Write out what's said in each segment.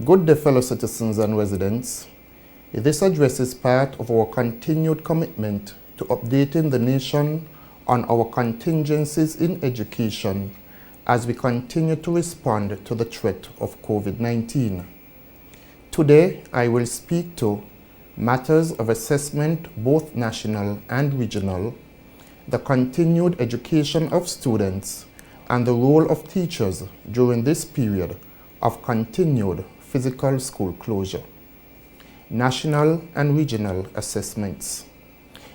Good day, fellow citizens and residents. This address is part of our continued commitment to updating the nation on our contingencies in education as we continue to respond to the threat of COVID-19. Today, I will speak to matters of assessment, both national and regional, the continued education of students, and the role of teachers during this period of continued physical school closure. National and regional assessments.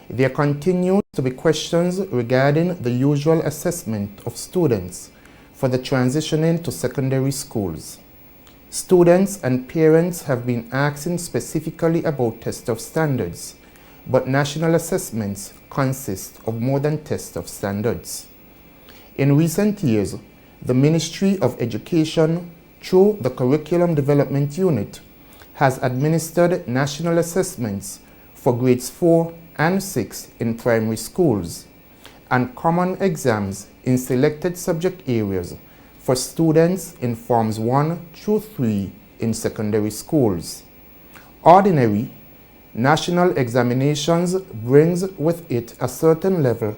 There continue to be questions regarding the usual assessment of students for the transitioning to secondary schools. Students and parents have been asking specifically about test of standards, but national assessments consist of more than test of standards. In recent years, the Ministry of Education, through the Curriculum Development Unit, has administered national assessments for grades 4 and 6 in primary schools and common exams in selected subject areas for students in Forms 1 through 3 in secondary schools. Ordinary national examinations brings with it a certain level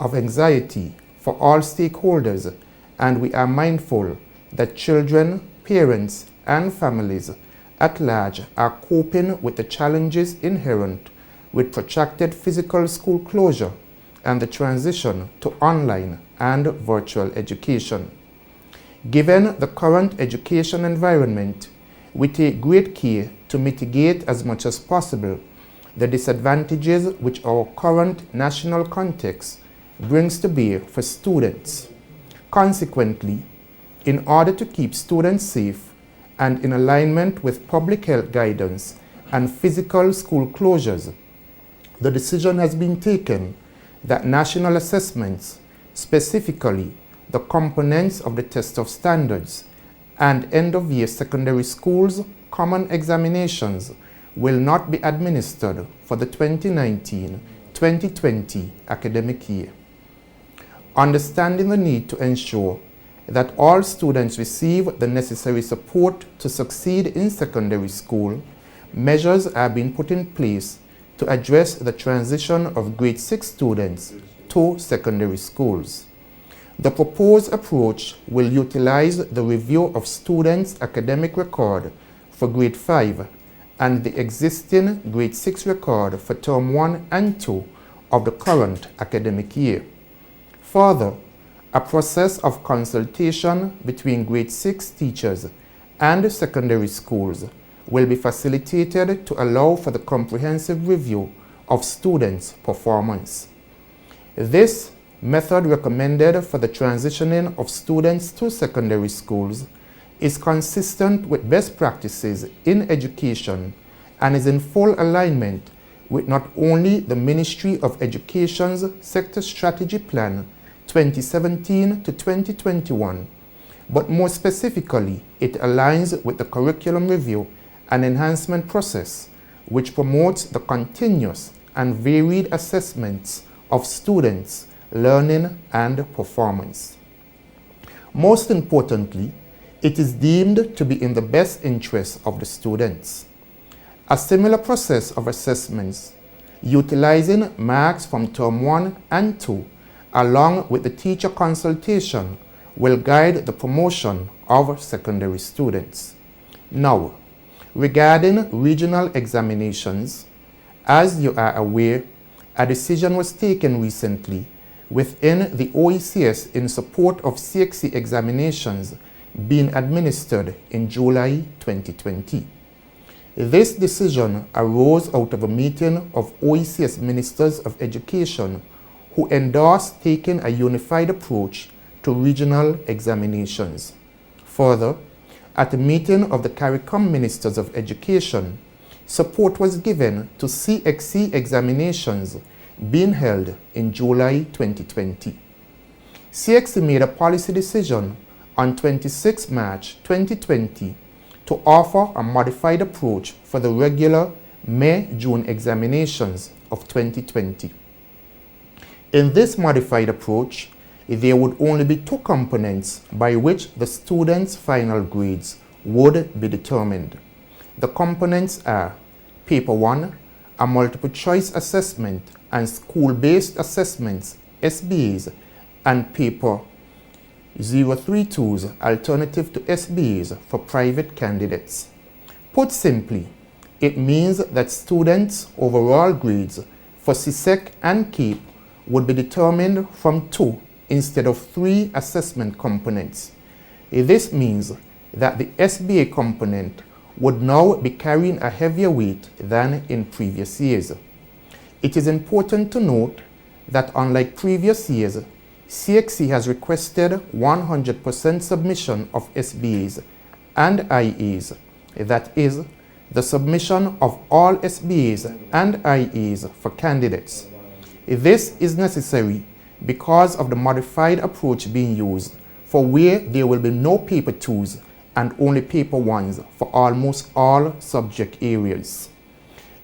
of anxiety for all stakeholders, and we are mindful that children, parents, and families at large are coping with the challenges inherent with protracted physical school closure and the transition to online and virtual education. Given the current education environment, we take great care to mitigate as much as possible the disadvantages which our current national context brings to bear for students. Consequently, in order to keep students safe and in alignment with public health guidance and physical school closures, the decision has been taken that national assessments, specifically the components of the test of standards and end-of-year secondary schools common examinations, will not be administered for the 2019-2020 academic year. Understanding the need to ensure that all students receive the necessary support to succeed in secondary school, measures are being put in place to address the transition of grade 6 students to secondary schools. The proposed approach will utilize the review of students' academic record for grade 5 and the existing grade 6 record for term 1 and 2 of the current academic year. Further, a process of consultation between grade 6 teachers and secondary schools will be facilitated to allow for the comprehensive review of students' performance. This method recommended for the transitioning of students to secondary schools is consistent with best practices in education and is in full alignment with not only the Ministry of Education's Sector Strategy Plan 2017 to 2021, but more specifically, it aligns with the curriculum review and enhancement process, which promotes the continuous and varied assessments of students' learning and performance. Most importantly, it is deemed to be in the best interest of the students. A similar process of assessments, utilizing marks from term 1 and 2, along with the teacher consultation, will guide the promotion of secondary students. Now, regarding regional examinations, as you are aware, a decision was taken recently within the OECS in support of CXC examinations being administered in July 2020. This decision arose out of a meeting of OECS Ministers of Education who endorsed taking a unified approach to regional examinations. Further, at a meeting of the CARICOM Ministers of Education, support was given to CXC examinations being held in July 2020. CXC made a policy decision on 26 March 2020 to offer a modified approach for the regular May-June examinations of 2020. In this modified approach, there would only be two components by which the students' final grades would be determined. The components are Paper 1, a multiple choice assessment and school-based assessments, SBAs, and Paper 032's alternative to SBAs for private candidates. Put simply, it means that students' overall grades for CSEC and CAPE would be determined from 2 instead of 3 assessment components. This means that the SBA component would now be carrying a heavier weight than in previous years. It is important to note that unlike previous years, CXC has requested 100% submission of SBAs and IAs, that is, the submission of all SBAs and IAs for candidates. This is necessary because of the modified approach being used, for where there will be no paper 2s and only paper 1s for almost all subject areas.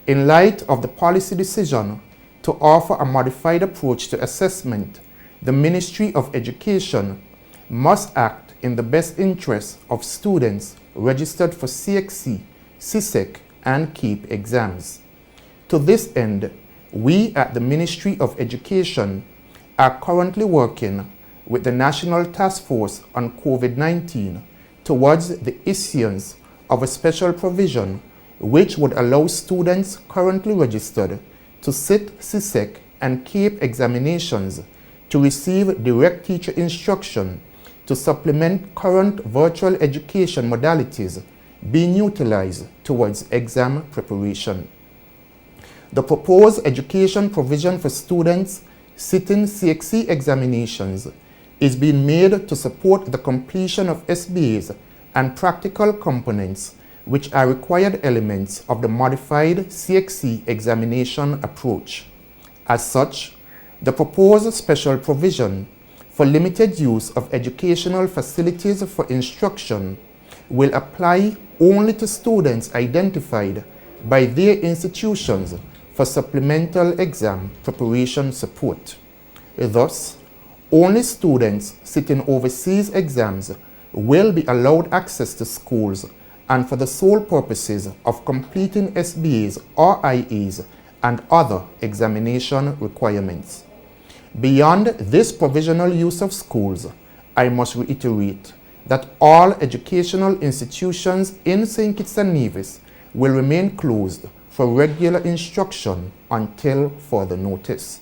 In light of the policy decision to offer a modified approach to assessment, the Ministry of Education must act in the best interest of students registered for CXC, CSEC, and CAPE exams. To this end, we at the Ministry of Education are currently working with the National Task Force on COVID-19 towards the issuance of a special provision which would allow students currently registered to sit CSEC and CAPE examinations to receive direct teacher instruction to supplement current virtual education modalities being utilized towards exam preparation. The proposed education provision for students sitting CXC examinations is being made to support the completion of SBAs and practical components which are required elements of the modified CXC examination approach. As such, the proposed special provision for limited use of educational facilities for instruction will apply only to students identified by their institutions for supplemental exam preparation support. Thus, only students sitting overseas exams will be allowed access to schools and for the sole purposes of completing SBAs or IAs and other examination requirements. Beyond this provisional use of schools, I must reiterate that all educational institutions in St. Kitts and Nevis will remain closed for regular instruction until further notice.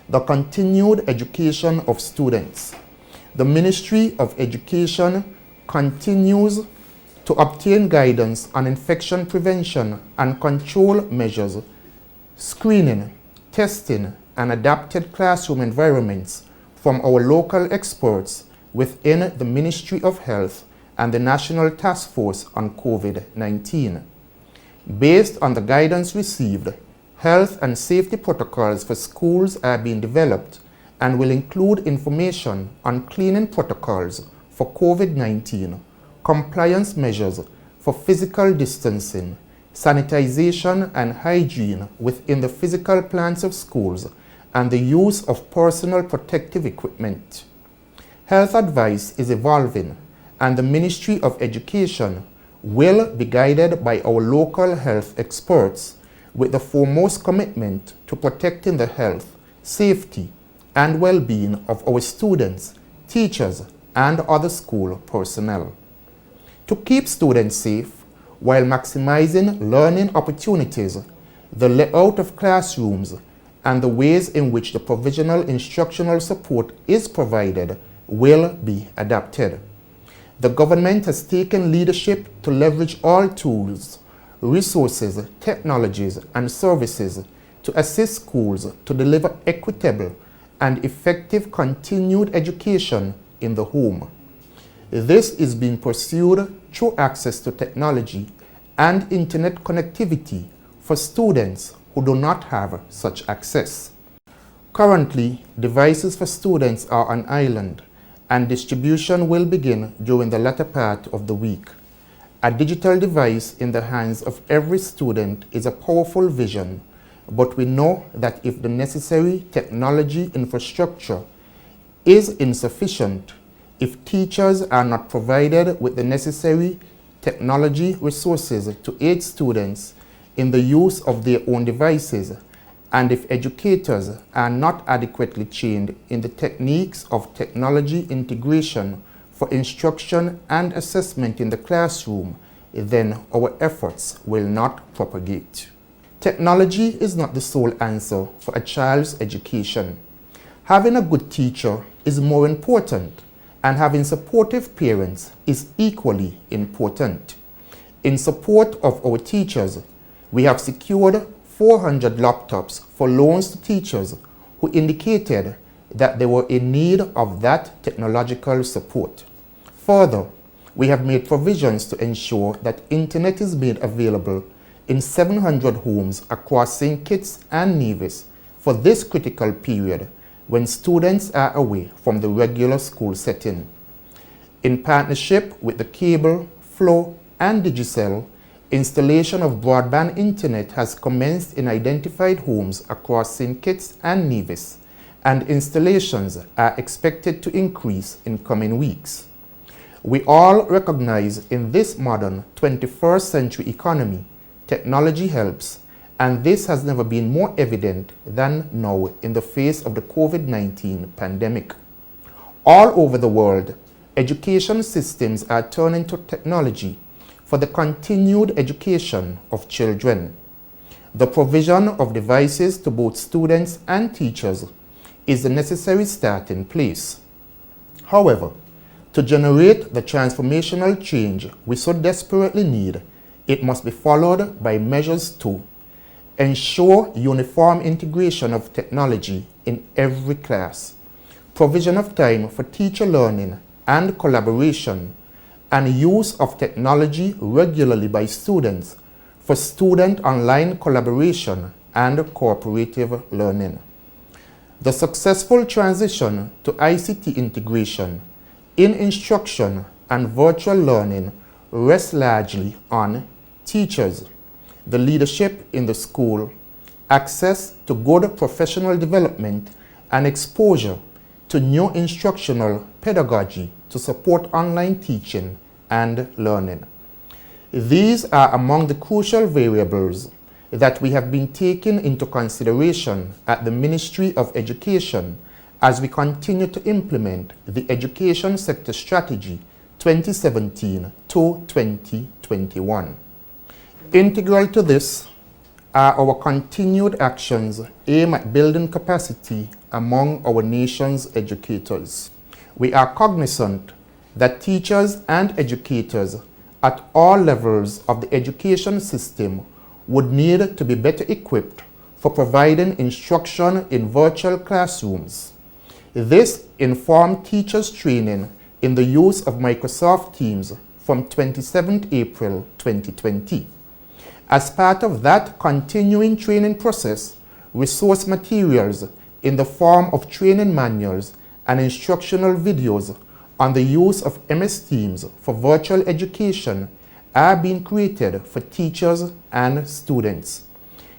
The continued education of students. The Ministry of Education continues to obtain guidance on infection prevention and control measures, screening, testing, and adapted classroom environments from our local experts within the Ministry of Health and the National Task Force on COVID-19. Based on the guidance received, health and safety protocols for schools are being developed and will include information on cleaning protocols for COVID-19, compliance measures for physical distancing, sanitization and hygiene within the physical plants of schools, and the use of personal protective equipment. Health advice is evolving, and the Ministry of Education will be guided by our local health experts with the foremost commitment to protecting the health, safety, and well-being of our students, teachers, and other school personnel. To keep students safe while maximizing learning opportunities, the layout of classrooms and the ways in which the provisional instructional support is provided will be adapted. The government has taken leadership to leverage all tools, resources, technologies, and services to assist schools to deliver equitable and effective continued education in the home. This is being pursued through access to technology and internet connectivity for students who do not have such access. Currently, devices for students are on island, and distribution will begin during the latter part of the week. A digital device in the hands of every student is a powerful vision, but we know that if the necessary technology infrastructure is insufficient, if teachers are not provided with the necessary technology resources to aid students in the use of their own devices, and if educators are not adequately trained in the techniques of technology integration for instruction and assessment in the classroom, then our efforts will not propagate. Technology is not the sole answer for a child's education. Having a good teacher is more important, and having supportive parents is equally important. In support of our teachers, we have secured 400 laptops for loans to teachers who indicated that they were in need of that technological support. Further, we have made provisions to ensure that internet is made available in 700 homes across St. Kitts and Nevis for this critical period when students are away from the regular school setting. In partnership with the Cable, Flow, and Digicel, installation of broadband internet has commenced in identified homes across St. Kitts and Nevis, and installations are expected to increase in coming weeks. We all recognize in this modern 21st century economy, technology helps, and this has never been more evident than now in the face of the COVID-19 pandemic. All over the world, education systems are turning to technology for the continued education of children. The provision of devices to both students and teachers is the necessary starting place. However, to generate the transformational change we so desperately need, it must be followed by measures to ensure uniform integration of technology in every class, provision of time for teacher learning and collaboration, and use of technology regularly by students for student online collaboration and cooperative learning. The successful transition to ICT integration in instruction and virtual learning rests largely on teachers, the leadership in the school, access to good professional development, and exposure to new instructional pedagogy to support online teaching and learning. These are among the crucial variables that we have been taking into consideration at the Ministry of Education as we continue to implement the Education Sector Strategy 2017 to 2021. Integral to this are our continued actions aimed at building capacity among our nation's educators. We are cognizant that teachers and educators at all levels of the education system would need to be better equipped for providing instruction in virtual classrooms. This informed teachers' training in the use of Microsoft Teams from 27 April 2020. As part of that continuing training process, resource materials in the form of training manuals and instructional videos on the use of MS Teams for virtual education are being created for teachers and students.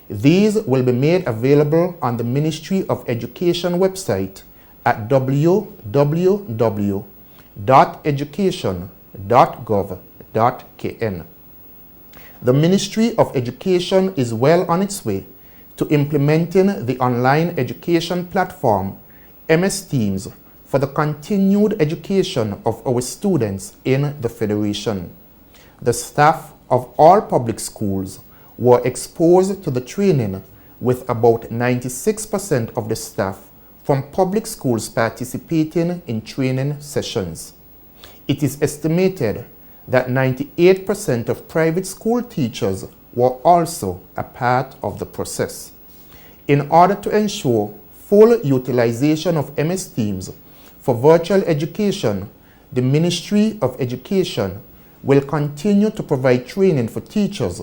These will be made available on the Ministry of Education website at www.education.gov.kn. The Ministry of Education is well on its way to implementing the online education platform MS Teams for the continued education of our students in the Federation. The staff of all public schools were exposed to the training, with about 96% of the staff from public schools participating in training sessions. It is estimated that 98% of private school teachers were also a part of the process. In order to ensure full utilization of MS Teams for virtual education, the Ministry of Education will continue to provide training for teachers,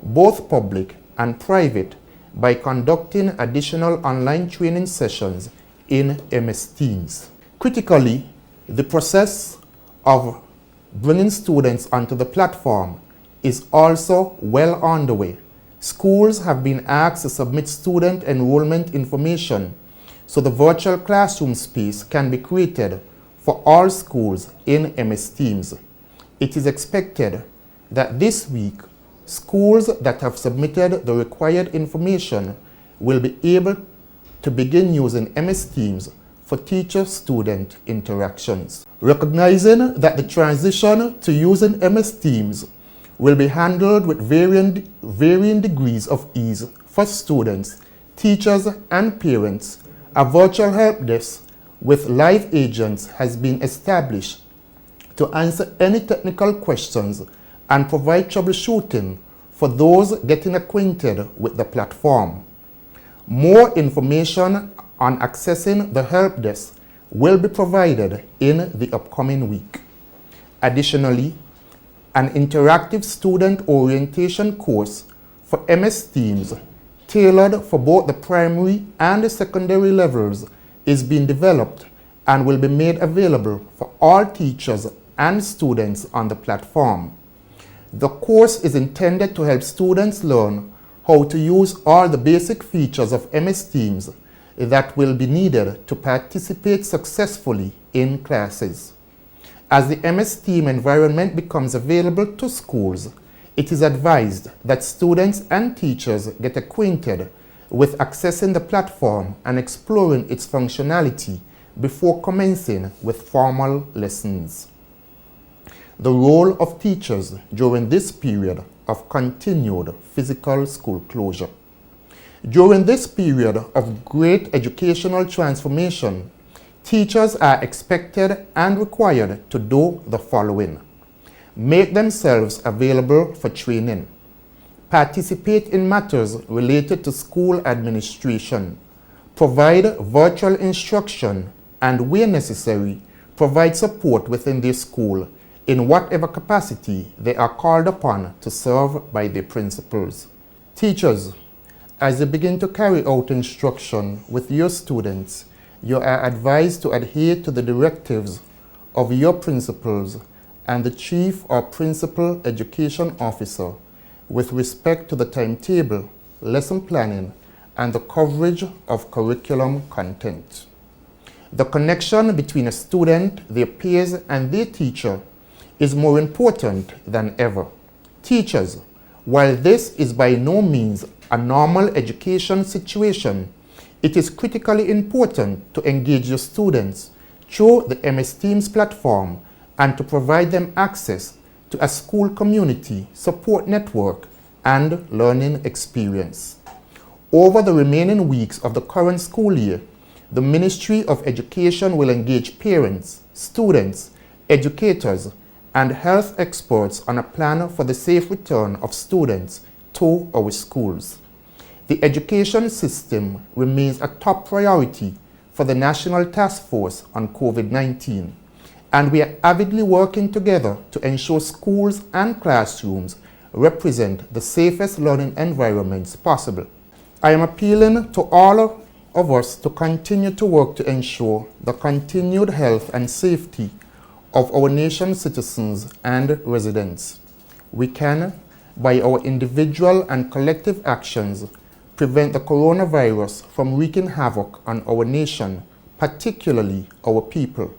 both public and private, by conducting additional online training sessions in MS Teams. Critically, the process of bringing students onto the platform is also well underway. Schools have been asked to submit student enrollment information so the virtual classroom space can be created for all schools in MS Teams. It is expected that this week, schools that have submitted the required information will be able to begin using MS Teams for teacher-student interactions. Recognizing that the transition to using MS Teams will be handled with varying degrees of ease for students, teachers, and parents, a virtual help desk with live agents has been established to answer any technical questions and provide troubleshooting for those getting acquainted with the platform. More information on accessing the help desk will be provided in the upcoming week. Additionally, an interactive student orientation course for MS Teams tailored for both the primary and the secondary levels is being developed and will be made available for all teachers and students on the platform. The course is intended to help students learn how to use all the basic features of MS Teams that will be needed to participate successfully in classes. As the MS Team environment becomes available to schools, it is advised that students and teachers get acquainted with accessing the platform and exploring its functionality before commencing with formal lessons. The role of teachers during this period of continued physical school closure. During this period of great educational transformation, teachers are expected and required to do the following: make themselves available for training, participate in matters related to school administration, provide virtual instruction, and where necessary, provide support within their school in whatever capacity they are called upon to serve by their principals. Teachers, as you begin to carry out instruction with your students, you are advised to adhere to the directives of your principals and the Chief or Principal Education Officer with respect to the timetable, lesson planning, and the coverage of curriculum content. The connection between a student, their peers, and their teacher is more important than ever. Teachers, while this is by no means a normal education situation, it is critically important to engage your students through the MS Teams platform and to provide them access to a school community support network and learning experience. Over the remaining weeks of the current school year, the Ministry of Education will engage parents, students, educators, and health experts on a plan for the safe return of students to our schools. The education system remains a top priority for the National Task Force on COVID-19, and we are avidly working together to ensure schools and classrooms represent the safest learning environments possible. I am appealing to all of us to continue to work to ensure the continued health and safety of our nation's citizens and residents. We can, by our individual and collective actions, prevent the coronavirus from wreaking havoc on our nation, particularly our people.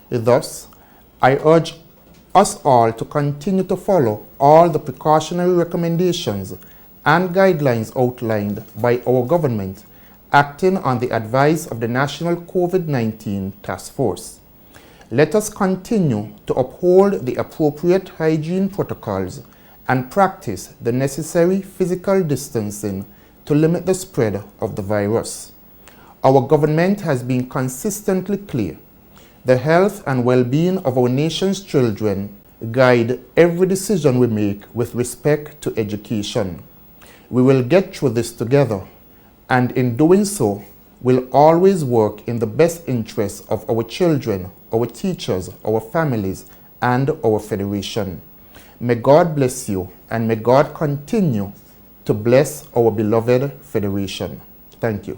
Thus, I urge us all to continue to follow all the precautionary recommendations and guidelines outlined by our government, acting on the advice of the National COVID-19 Task Force. Let us continue to uphold the appropriate hygiene protocols and practice the necessary physical distancing to limit the spread of the virus. Our government has been consistently clear. The health and well-being of our nation's children guide every decision we make with respect to education. We will get through this together, and in doing so, will always work in the best interests of our children, our teachers, our families, and our federation. May God bless you, and may God continue to bless our beloved federation. Thank you.